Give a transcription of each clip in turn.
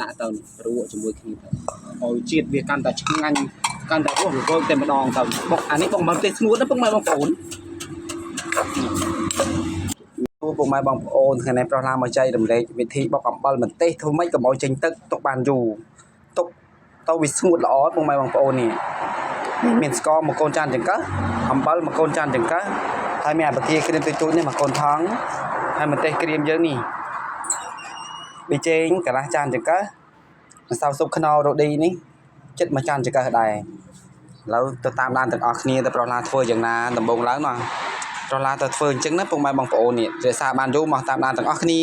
ដាក់ទៅរួចជាមួយគ្នាទៅឲ្យជាតិវាកាន់តែឆ្ងាញ់កាន់តែរស់រវើកតែម្ដងទៅបុកអានេះបងមើលទេស្ងួតណាពុកម៉ែបងប្អូនពុកម៉ែបងប្អូនថ្ងៃនេះប្រោះឡាមកចែករំលែកវិធីបុកអំបិលម្ទេសធ្វើម៉េចកុំឲ្យចេញទឹកទុកបានយូរទុកទៅវាស្ងួតល្អពុកម៉ែបងប្អូននេះមានស្ករមួយកូនចានចង្កឹះអំបិលមួយកូនចានចង្កឹះហើយមានអាបទាក្រៀមទូចៗនេះមួយកូនថងហើយម្ទេសក្រៀមយើងនេះប៊ីចេងកន្លះចានចង្កឹះម្សៅស៊ុបខ្នុររ៉ូឌីនេះចិត្តមួយចានចង្កឹះដែរឥឡូវទៅតាមដានទាំងអស់គ្នាទៅប្រោះឡាធ្វើយ៉ាងណាដំបូងឡើងណាប្រោះឡាទៅធ្វើអញ្ចឹងណាពុកម៉ែបងប្អូននេះរក្សាបានយូរមកតាមដានទាំងអស់គ្នា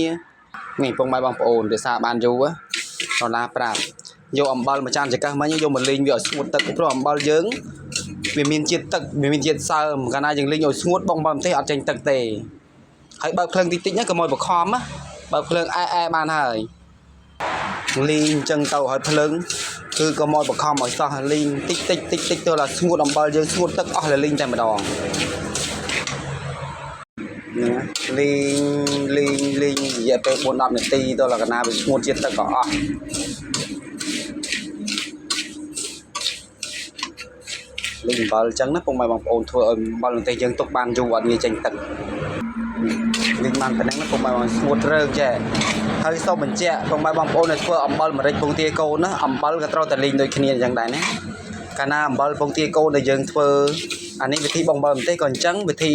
នេះពុកម៉ែបងប្អូនរក្សាបានយូរប្រោះឡាប្រាប់យកអំបិលមួយចានចង្កឹះមិញយកមកលីងវាឲ្យស្ងួតទឹកព្រោះអំបិលយើងវាមានជាតិទឹកវាមានជាតិសើមកាលណាយើងលីងឲ្យស្ងួតបងម្ទេសអត់ចេញទឹកទេហើយបើកភ្លើងតិចៗណាកុំឲ្យបខំណាបើកភ្លើងអែបានហើយលីងអញ្ចឹងទៅឲ្យភ្លើងគឺកុំឲ្យបខំឲ្យសោះលីងតិចទៅដល់ស្ងួតអំបិលយើងស្ងួតទឹកអស់លីងតែម្ដងណាលីងរយៈពេល 4-10 នាទីទៅដល់កណាវាស្ងួតជាតិទឹកក៏អស់លីងអំបិលអញ្ចឹងណាពុកម៉ែបងប្អូនធ្វើឲ្យអំបិលម្ទេសយើងទុកបានយូរអត់ងាយចេញទឹកលីងបានប៉ុណ្ណឹងណាពុកម៉ែបងស្ងួតរើចេះហើយសូមបញ្ជាក់ពុកម៉ែបងប្អូនដែលធ្វើអំបិលម្រេចពងទាកូនណាអំបិលក៏ត្រូវតែលីងដូចគ្នាអញ្ចឹងដែរណាកាលណាអំបិលពងទាកូនដែលយើងធ្វើអានេះវិធីបងអំបិលម្ទេសក៏អញ្ចឹងវិធី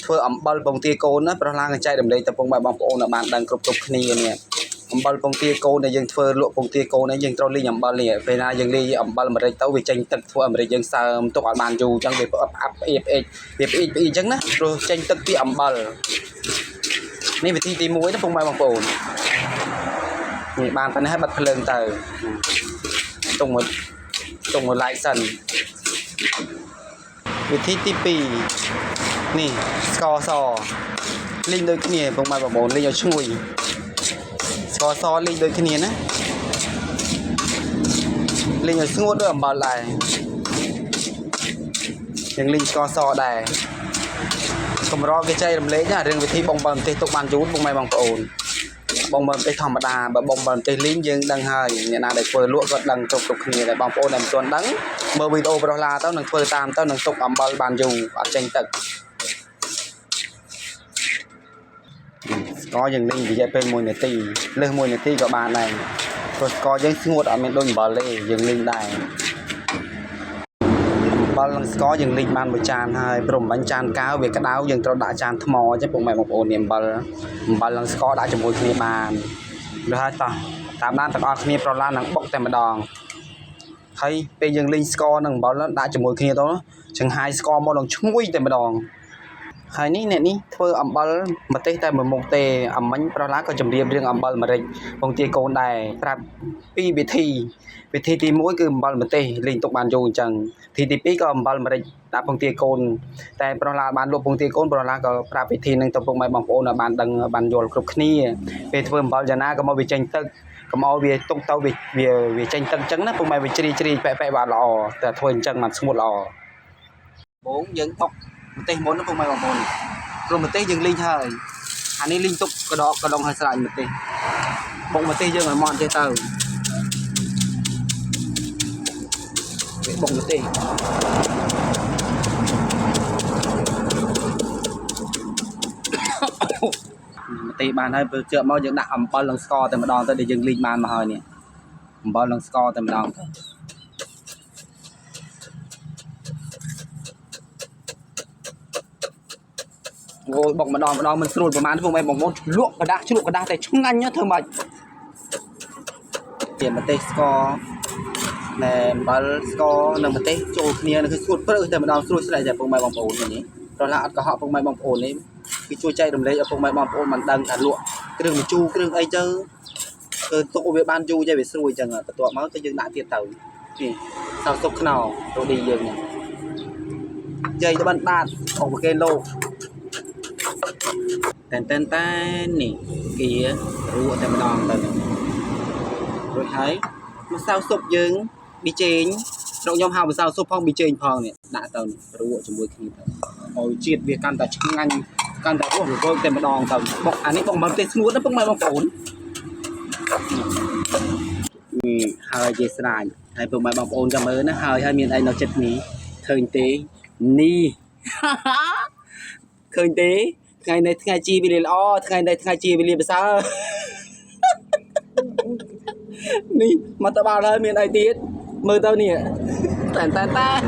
ធ្វើអំបិលពងទាកូនណាប្រោះឡាកញ្ចែករំលែកទៅពុកម៉ែបងប្អូនឲ្យបានដឹងគ្រប់គ្នានេះអំបិលពងទាកូនដែលយើងធ្វើលក់ពងទាកូននេះយើងត្រូវលីងអំបិលនេះពេលណាយើងលីងអំបិលម្រេចទៅវាចេញទឹកធ្វើឲ្យម្រេចយើងសើមទុកឲ្យបានយូរអញ្ចឹងវាផ្អាប់ផ្អៀបវាផ្អៀកអញ្ចឹងណាព្រោះចេញទឹកពីអំបិលនេះវិធីទី1ណាពុកម៉ែបងប្អូននេះបានប៉ុណ្ណេះហើយបិទភ្លើងទៅទុកមួយឡែកសិនវិធីទី2នេះស្ករសលីងដូចគ្នាពុកម៉ែបងប្អូនលីងឲ្យឈ្ងុយស្ករសលីងដូចគ្នាណាលីងឲ្យស្ងួតដូចអំបិលដែរយើងលីងស្ករសដែរកម្រវាចែករំលែកណារឿងវិធីបងបើម្ទេសទុកបានយូរពុកម៉ែបងប្អូនបងបើម្ទេសធម្មតាបើបងបើម្ទេសលីងយើងដឹងហើយអ្នកណាដែលធ្វើលក់ក៏ដឹងគ្រប់គ្នាដែរបងប្អូនដែលមិនទាន់ដឹងមើលវីដេអូប្រោះឡាទៅនឹងធ្វើតាមទៅនឹងទុកអំបិលបានយូរអត់ចេញទឹកស្ករយើងលីងរយៈពេល1នាទីលើស1នាទីក៏បានដែរព្រោះស្ករយើងស្ងួតអត់មានដូចអំបិលទេយើងលីងដែរអំបិលនិងស្ករយើងលីងបានមួយចានហើយព្រមបាញ់ចានកៅវាក្តៅយើងត្រូវដាក់ចានថ្មអញ្ចឹងពុកម៉ែបងប្អូននេះអំបិលនិងស្ករដាក់ជាមួយគ្នាបានឬហើយតោះតាមដានទាំងអស់គ្នាប្រឡាននឹងបុកតែម្ដងហើយពេលយើងលីងស្ករនិងអំបិលដាក់ជាមួយគ្នាទៅចង្ហាយស្ករមកដល់ឈ្ងុយតែម្ដងហើយនេះអ្នកនេះធ្វើអំបិលម្ទេសតែមួយមុខទេអាមិញប្រឡាក៏ជំរាបរឿងអំបិលម្រេចពងទាកូនដែរប្រាប់ពីរវិធីទី1គឺអំបិលម្ទេសលីងទុកបានយូរអញ្ចឹងវិធីទី2ក៏អំបិលម្រេចដាក់ពងទាកូនតែប្រឡាបានលក់ពងទាកូនប្រឡាក៏ប្រាប់វិធីនឹងទៅពុកម៉ែបងប្អូនឲ្យបានដឹងបានយល់គ្រប់គ្នាពេលធ្វើអំបិលយ៉ាងណាក៏មកវាចេញទឹកកុំឲ្យវាទុកទៅវាចេញទឹកអញ្ចឹងណាពុកម៉ែវាជ្រីប៉ែបានល្អតែធ្វើអញ្ចឹងបានស្ងួតល្អបងយើងបុកម្ទេសមុនណាពុកម៉ែបងប្អូនព្រោះម្ទេសយើងលីងហើយអានេះលីងទុកកដងឲ្យស្រាច់ម្ទេសបុកម្ទេសយើងឲ្យម៉ត់ចេះទៅបុកម្ទេសម្ទេសបានហើយពេលជឿមកយើងដាក់អំបិលនិងស្ករតែម្ដងទៅដែលយើងលីងបានមកហើយនេះអំបិលនិងស្ករតែម្ដងទៅអូយបុកម្ដងមិនស្រួលប្រហែលពុកម៉ែបងប្អូនលក់กระดาษជ្រក់กระดาษតែឆ្ងាញ់ធ្វើម៉េចជាម្ទេសស្ករណែអំបិលស្ករនិងម្ទេសចូលគ្នានឹងគឺស្ងួតព្រឹសតែម្ដងស្រួយស្រេចតែពុកម៉ែបងប្អូននេះប្រឡាអត់កុហកពុកម៉ែបងប្អូននេះគឺជួយចែករំលែកឲ្យពុកម៉ែបងប្អូនបានដឹងថាលក់គ្រឿងម្ជូរគ្រឿងអីទៅគឺទុកវាបានយូរចេះវាស្រួយអញ្ចឹងបន្ទាប់មកទៅយើងដាក់ទៀតទៅនេះសៅស៊ុបខ្នុររ៉ូឌីយើងនេះយាយទៅបានបាតអស់ប្រគេលោកតែនេះគៀរួចតែម្ដងទៅរួចហើយម្សៅស៊ុបយើងប៊ីចេងរកខ្ញុំហៅម្សៅស៊ុបផងប៊ីចេងផងនេះដាក់ទៅរួចជាមួយគ្នាទៅឲ្យជាតិវាកាន់តែឆ្ងាញ់កាន់តែរស់រវើកតែម្ដងទៅបុកអានេះបងមើលទេស្ងួតណាពុកម៉ែបងប្អូន hơi dễ sài hay bụng mày bọc ôn cho mới nó hơi miền đây nó chết ní khơi tế ni khơi tế ngày này ngày chi bị liền o ngày này ngày chi bị liền sao ni mà tao bảo hơi miền đây tiết mơ tao nè tàn ta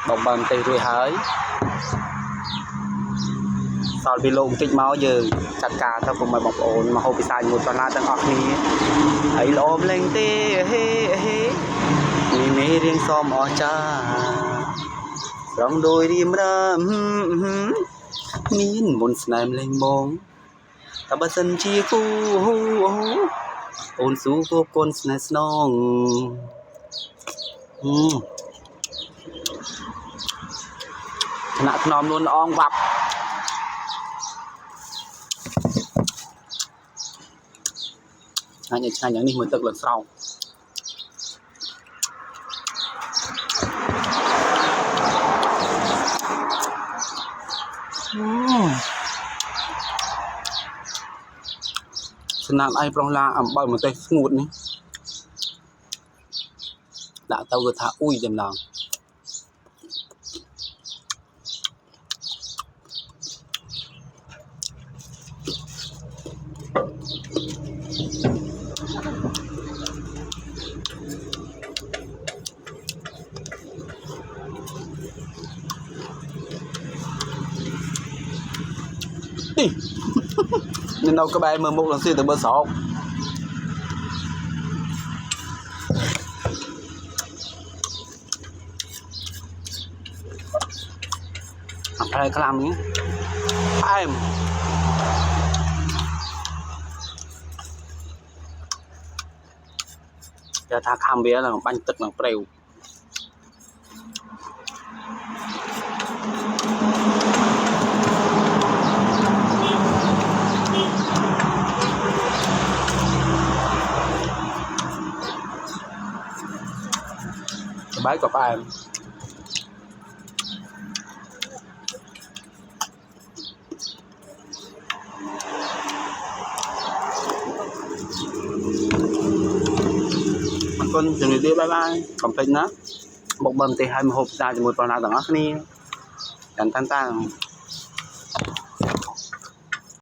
bọc bầm tê rồi hơi sau khi lông tích máu giờ chặt cả tao cùng mày bọc ổn mà hôm bị sai một con la tăng ọc ní ấy lốm lên tê hê hê mi mê riêng xóm ở cha rong đôi đi mà miên một snem lên bông ta bắt dân chi phu ôn sú vô con snem nong nãy nóm luôn ong vập ngay những này mình tự lần sau xin làm ai trong la ẩm bơi một tay ngụt ní đã tao vừa thả ui dầm nào nên đâu có bay mơ một lần xưa từ bờ sổ phải cái làm nhé em giờ ta khăm bía là bánh tức bằng preu bái của em con chừng đi bye bye còn phình đó một bầm thì 2 hộp ra cho một con nào đó ni đàn tan